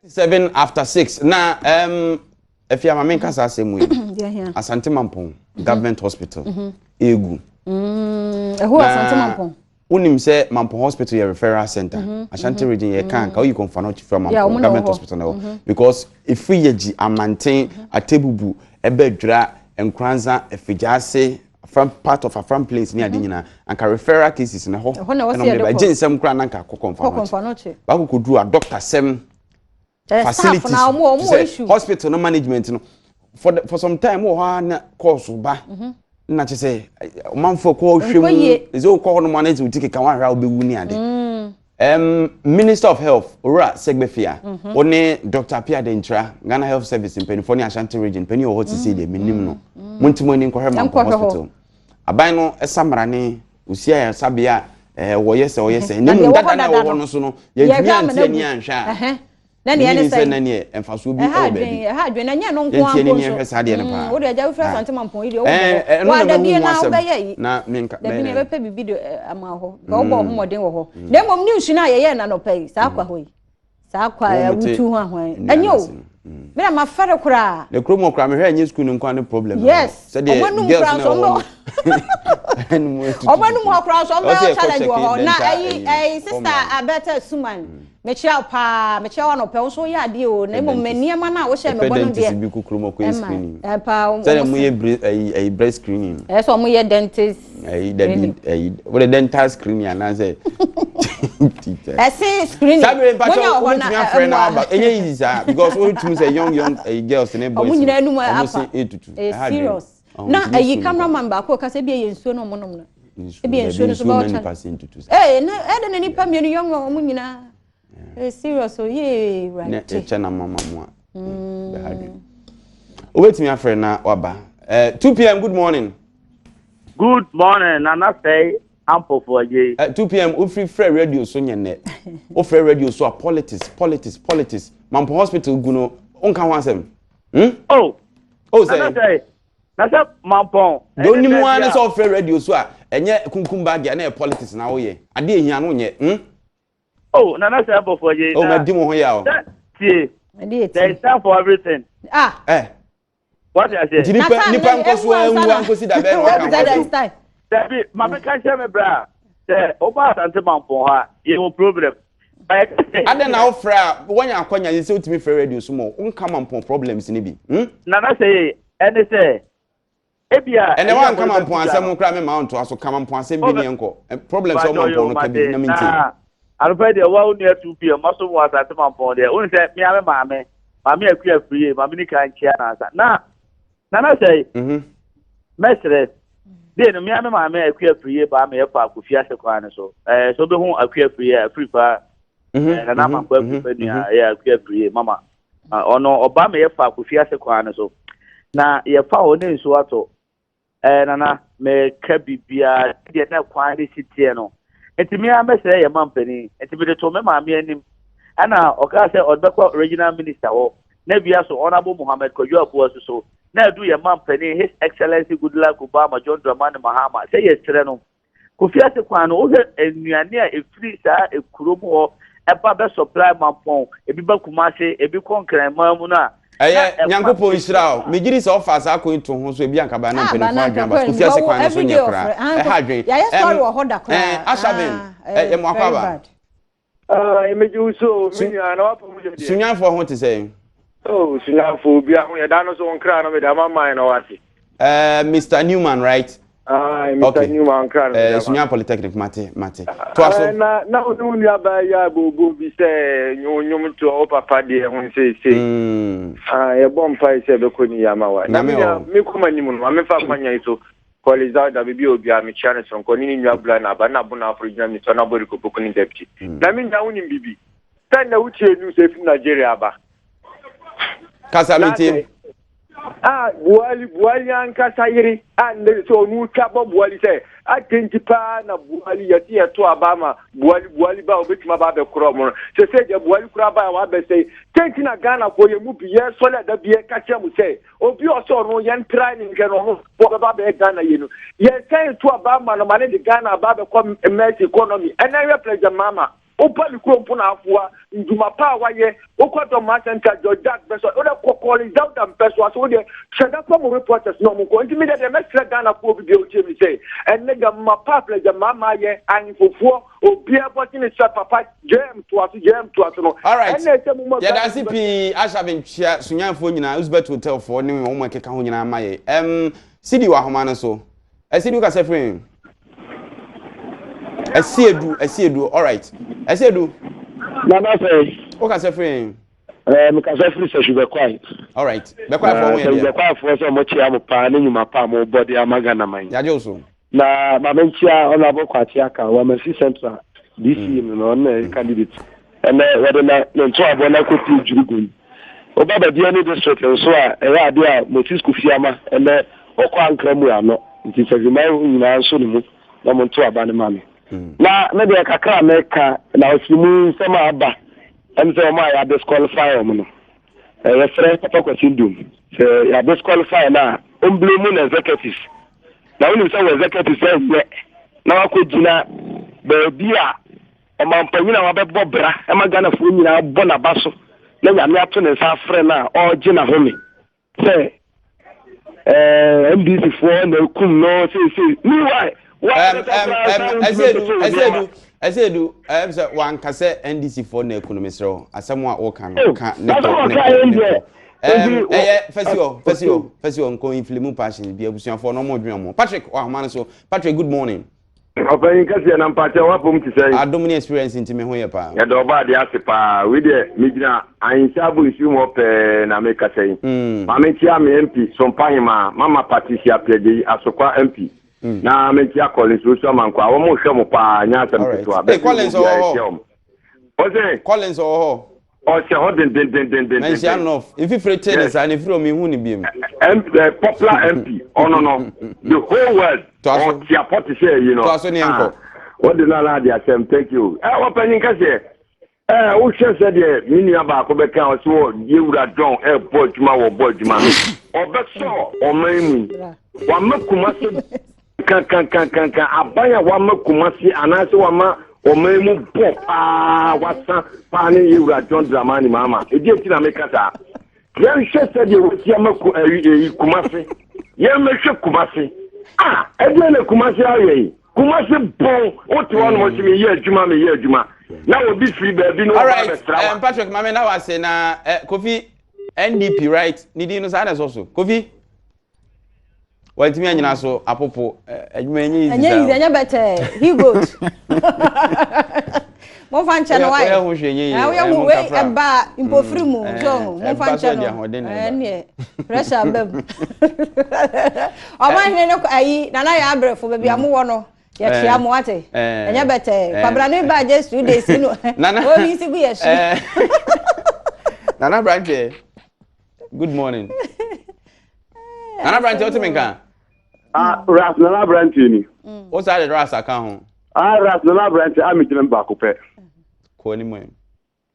7 after 6. Now, if you are main kasa Asem we, Asante Mampong Government Hospital, Egu. Who Asante Mampong? Unim say Mampong Hospital a referral center. Ashanti region you can you can find from Mampong Government Hospital now because if we yeji a maintain a tebubu ebedra enkranza efijase from part of a from place near Dinina and can referral cases in a home. And by Jane some cran and confirm. But we could do a doctor sem facilities hospital no management for some time one course ba na che say man for call hwem is all call no manage we take kan wa hwa obewu ni ade Minister of Health Ora Segbefia one Dr. Pierre Dentra Ghana Health Service in Penifoni Ashanti region Penny o hot see dey minim no montimo ni nkɔ hwema hospital aban no esamrane usia sabia wo yese nim dada na wo no so no ye dwi ante ni anhwa na ne ne say na ne emfaso bi o be ha dwen na nya no nko anko so wo de aja ufra Asante Mampong yi de wo da bi na wo be yi na minka da bi ne be pe bibi de ama ho ga wo bo homoden wo ho na mom news na ye na no pe sa akwa ho yi sa akwa wutu ho ahwan anyo me na ma fere kura the kromo kura me hwe anyi school nko an problem yes so the girls no obanu mo kura so mbe challenge wo ho na sister Abeta Suman me chia pa me chia wa no pe so ya de o na mom maniema na wo she me bono de bi ku kromo ko screening pa say mo ye breast screening so mo ye dentist what the dental screening and say say screening sabe pa so we tumi afre na ba enye easy sir because we tumi say young girls and boys omo nyina nu ma apa serious na ayi cameraman ba ko ka say bi ye nsuo no monom na e bi nsuo no so ba cha na e de nipa mienu young omo nyina serious so yeah right na che na mama mo be hard o wetimi afre na waba 2 p.m. good morning Nana say ample for ye 2 p.m. o free radio so nyene o free radio so politics Mampong hospital guno onka ho asem say na say Mampong do ni mu an so free radio so a enye kunkum bag ya na politics na wo ye ade ehia no nye Nana say ample for ye ma di mo ho ya o there is time for everything what I say nipa nkoso enwa nkosi da be no time Dabi, mama can share me bra. Say, oba Asante Mampong ha, no problem. Ade na ofra, when you akwanya you say utimi free radio so mo, unka Mampong problems ni bi. Nana say, ene say, ebia. Ene wan ka Mampong asem kra me ma onto aso ka Mampong asem bi ni enko. Problems o Mampong no ka bi na minti. Alfa de wa unu 2 pm, maso mo Asante Mampong de. Unu say me ame maame akua free, maame ni kan chia na asa. Na Nana say, mestre dey no me ame akua free ba me fa akofia se kwan so so be hu akua free pa na na ma kwa free ya akua free mama ono oba me fa akofia se kwan so na ye fa o ne nso ato nana me ka bibia dey na kwan de sitie no etimi ame se ye mampani etimi de to me maame anim ana oka se odbekwa regional minister wo na bia so honorable Muhammad Kojo Abuo so na do your man penny his excellency Goodluck Obama John Dramani Mahama say yesterday no Kofi ase kwan no enuane a efiri sa ekurom ho eba be supply Mampong ebi ba Kumase ebi konkran mamu na nyankopon Israel megiri se offer sa ko into ho so ebi anka ba na penny fa adwan ba Kofi ase kwan so nyekra ha dwen ya story wo hoda kra Asem e mo akwaba emeju so minya na wapo mu je sunyan for ho te say Sinafo bia ho ya dano so onkra no me da mama na wati. Mr. Newman, right? Mr. Newman kra no. Sunya Polytechnic mate. To aso. Na unu ya ba ya bobo bi se nyum to o papa de ho se. E bom pai se be koni ya ma wa. Na me kuma ni mu ma me fa kwanya iso. College da bibi obi a me chane so ko ni nwa bla na ba na bu na afro mi so na bori ko pokoni deputy. Na me nya uni bibi. Tan na uche nu se fi Nigeria ba. Kasamiti Buali ankasa yiri and so nu kabo Buali say atentipa na Buali yati to abama Buali ba obetima ba be kro mo se je Buali kura ba wa be say tenti na Ghana ko ye mu biye solid da biye ka che mu say obi oso no yan training ke no ho ba be Ghana yenu ye say to abama no mane de Ghana ba be come emergency economy and I represent mama open group na afua nduma pa waye okwato ma center George Beso o de calling down them person so de sheda from reporters no mo ko ntimi de me sre Ghana ko bi o che mi say and nigga ma pa play the mama ye an fufuo obi aboti ni sa papa jam to aso no all right yeah that's CP ashavin chia sunyanfo nyina Uzbet hotel for ni wo mo keka ho nyina maye Sidi wa homa no so Sidi ka se frame Esiedu all right Esiedu Nana say o ka se frame me ka se free so she be quiet all right be quiet for we be quiet for so mo chia mo pa ni nyuma pa mo body amaga na man ya je so na ma menchia ona bo kwati aka wa Mercy Central DC no na candidate and whether na nto abona ko ti jurugun obaba dia ni district so a era dia motis ku fiama and okwa ankramu ya no nti segima nyina so ni mu na mo nto abane mame na me de kakra meka na osimu nsema aba emse ma ya disqualify o no reference papa kwasindum se ya disqualify na blame na executives na woni se executives say na wakojina be bia o mampanyina wa bebo bra e magana fu nyina bo na baso na nyame ato ne sa frɛ na o gina homi se MDC for na kum no say me why Ezedu say wan kase NDC for na economy sro asem a wo kan ka ne Fesio nko inflimu passion bi abusuan for no mo dwen mo Patrick Wahman so Patrick good morning Open Kesee na mpacha wapom ti say Adom ni experience ntime ho ye pa ya do ba de ase pa we de migina ansa bu isu mo pe na me Kesee mama tia me MP so mpahima mama Patricia Pede asokwa MP na me tia Collins so man kwa wo mo hwe mo pa nya asem to abe Collins Collins o se ho den mention enough if you free tennis and if you me hu ni biem the popular MP no the whole world to support say you know to so ni enko what the la dey Asem thank you open Kesee o che say de mini aba ko be kan so yewura don boy juma wo boy juma o be so o maimu wa makuma se kan abaya wa makuma se anase wa ma o maimu popa wasa pa ni yewura John Dramani mama e die ti na me kata yan she say de wo ti amaku kumase yan me hwe kumase e de na kumase ayi kumase bon o ti won mo ti me ye adwuma na obi free baby no all right Patrick mama na wa say na Kofi NDP right ni di no sa na so Kofi wantimi anyina so apopo adwuma enyi anya better he good mo fan channel why ya ho hwenye ya wo we eba impofiri mu so mo fan channel ne pressure bab o ma hene no ayi na ya abrefo baby amowo no ya tia mo ate anya better kwabra ne ba just 2 days no o mi sigu ya shi Nana Branche good morning Nana Branche o timinka Ras Nana Branche ni o sa de ras aka ho Ras Nana Branche amijin ba ko pe ko ni mo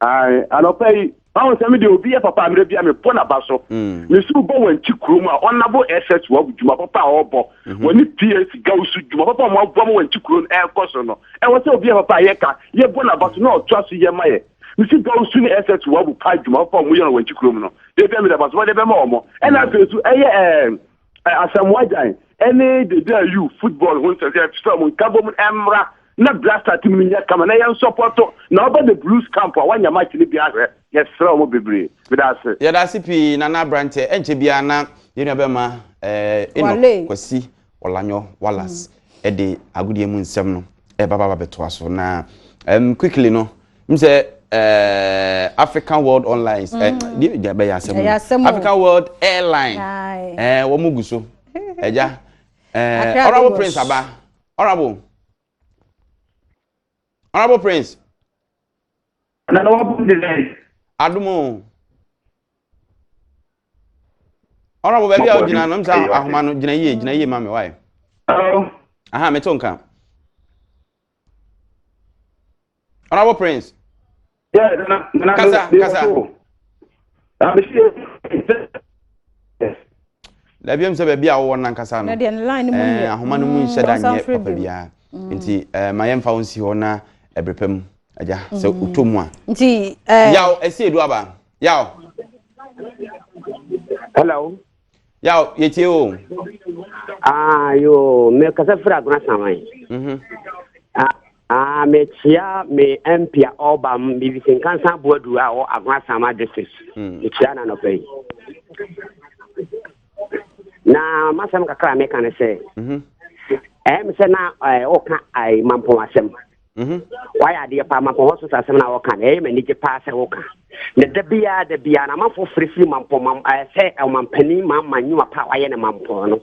anopay awon se mi de obi e papa mi bia me pona baso me su bo wanchi krom a onabo SS wa buduma papa obo woni PS gausu duma papa mo abo mo wanchi krom e koso no e wo se obi e papa ye ka ye bona baso no to aso ye maye me si gausu ni SS wa bu pa duma papa mo ye no wanchi krom no de be mi da baso de be mo omo e na fesu eye Asem wajan any the day you football won se from kabo mu emra na blaster team ni kama na yan support na oba the blues camp wanya match ni bia hwe yes from mo bebre we da se ya da CP Nana Branche enche bia na ye nua be ma eno kwasi olanyo wallace e de agudie mu nsem no e baba beto aso na quickly no mse African World Online dia be ya Asem African World Airline wo muguso eja honorable prince aba honorable prince na no wo de Adom honorable baby a ojina no msa ahoma no gina ye mame why aha me tonka honorable prince kasa la biem se baby a wo nan kasa no ahoma no mu nhye da nye papa bia nti mayem fa wonsi ho na ebrepam aja se utomu a nti yaw ese edu aba yaw hello yaw yetie o yo me kasa fra gona samai me chia me empia obam bi bisin kansa boadu a o agona sama district chia na no pay na masam kakra me kan say me say na o ka ai mampo asem why are the mampo hospital asem na o kan me ni je pass o kan ne da bia na mampo free mampo say o mampani mamma nyua pa waye na mampo no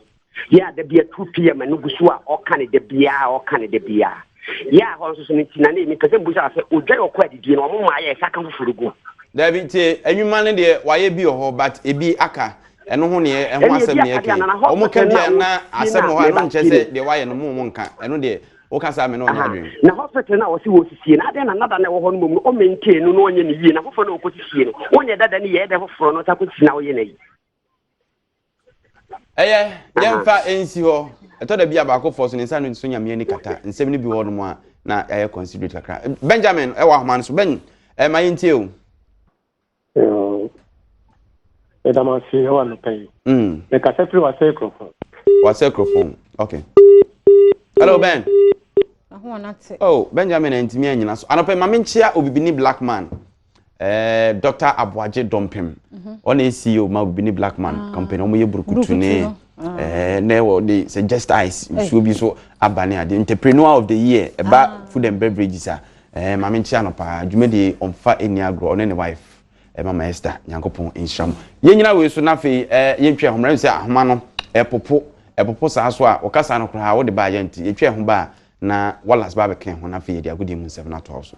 ya da bia 2 pm no gusu a o kan de bia ya honso so nti na me pese mbusa se odwa okwa didi no mo ma ye saka fufurugo David te enwuma ne de waye bi ho but ebi aka eno ho ne ho asem ne yake omo ka bia na asem ho anu nche se de waye no mo nka eno de o ka sa me no nya adwen na hospital na wosi wosisie na ade na nada na wo ho no mo o maintain no onye ne yie na fofo na okosisie no onye dada ne ye de foforo no ta kotisi na oye na yi yemfa ensi ho eto da bia ba ko force ne nsa no so nyame ani kata nsem ne bi ho no mo a na consider kakra Benjamin wa homan so ben ma yintie o Edama si hewa no pay. Me kasepri wa microphone. Wa microphone. Okay. Hello Ben. Oh, Benjamin ntimi anyina so. Anope ma menchia obibini black man. Dr. Abwaje Dompem. On CEO ma obibini black man company omo ye burukutu ne. Ne wo dey suggest ice so bi so abane ade entrepreneur of the year eba food and beverages ma menchia no pa dwumede onfa eni agro one ne wife. Mama Esther Nyankopon insham yenyina we so na fe yentwe homra se ahoma no epopo sa so a okasa no kra wo de ba yenti yetwe ho ba na walas ba be ken ho na fe ye de agudi mu 7 na to so